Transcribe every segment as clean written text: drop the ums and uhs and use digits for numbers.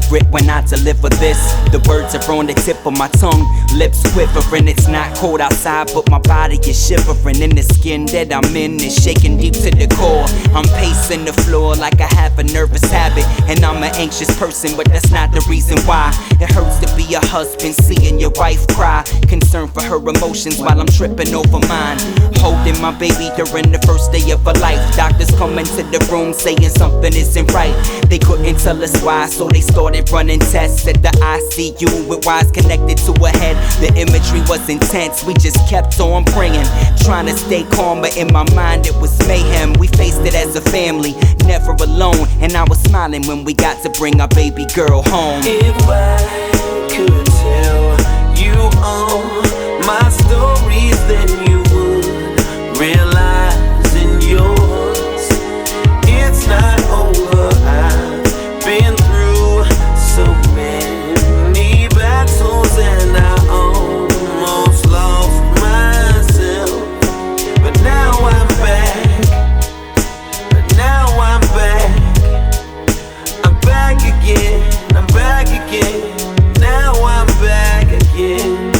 deliberate when I deliver this. The words are on the tip of my tongue, lips quivering. It's not cold outside, but my body is shivering. And the skin that I'm in is shaking deep to the core. I'm pacing the floor like I have a nervous habit, and I'm an anxious person, but that's not the reason why. It hurts to be a husband, seeing your wife cry, concerned for her emotions while I'm tripping over mine. Holding my baby during the first day of her life. Doctors come into the room saying something isn't right. They couldn't tell us why, so they started running tests at the ICU with wires connected to her head. The imagery was intense, we just kept on praying, trying to stay calm, but in my mind it was mayhem. We faced it as a family, never alone, and I was smiling when we got to bring our baby girl home. If I could tell you all my stories, then you would realize in yours it's not over. I've been through so many battles and I almost lost myself, but now I'm back. But now I'm back. I'm back again. I'm back again. Now I'm back again.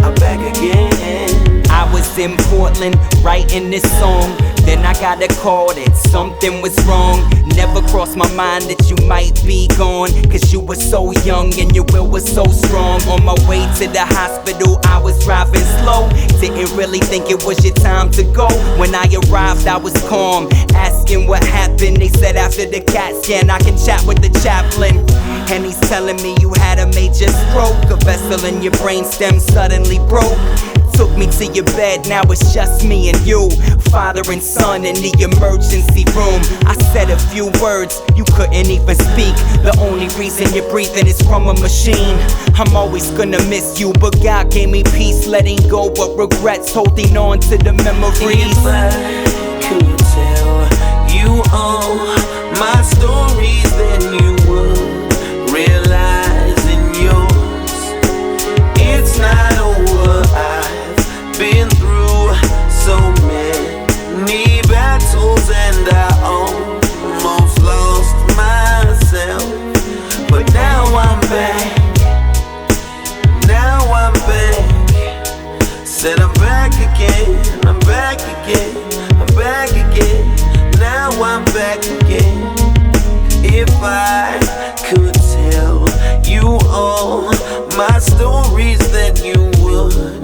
I'm back again. I was in Portland writing this song, then I got a call that something was wrong. Never crossed my mind that you might be gone, cause you were so young and your will was so strong. On my way to the hospital I was driving slow, didn't really think it was your time to go. When I arrived I was calm, asking what happened. They said after the CAT scan I can chat with the chaplain, and he's telling me you had a major stroke. A vessel in your brainstem suddenly broke. Took me to your bed, now it's just me and you, father and son in the emergency room. I said a few words, you couldn't even speak. The only reason you're breathing is from a machine. I'm always gonna miss you, but God gave me peace, letting go of regrets, holding on to the memories. If I could tell you all my stories, then you would realize in yours it's not over. I've been through so many battles and I almost lost myself, but now I'm back. Now I'm back. Said I'm back again. I'm back again. I'm back again. Now I'm back again. If I could tell you all my stories, then you would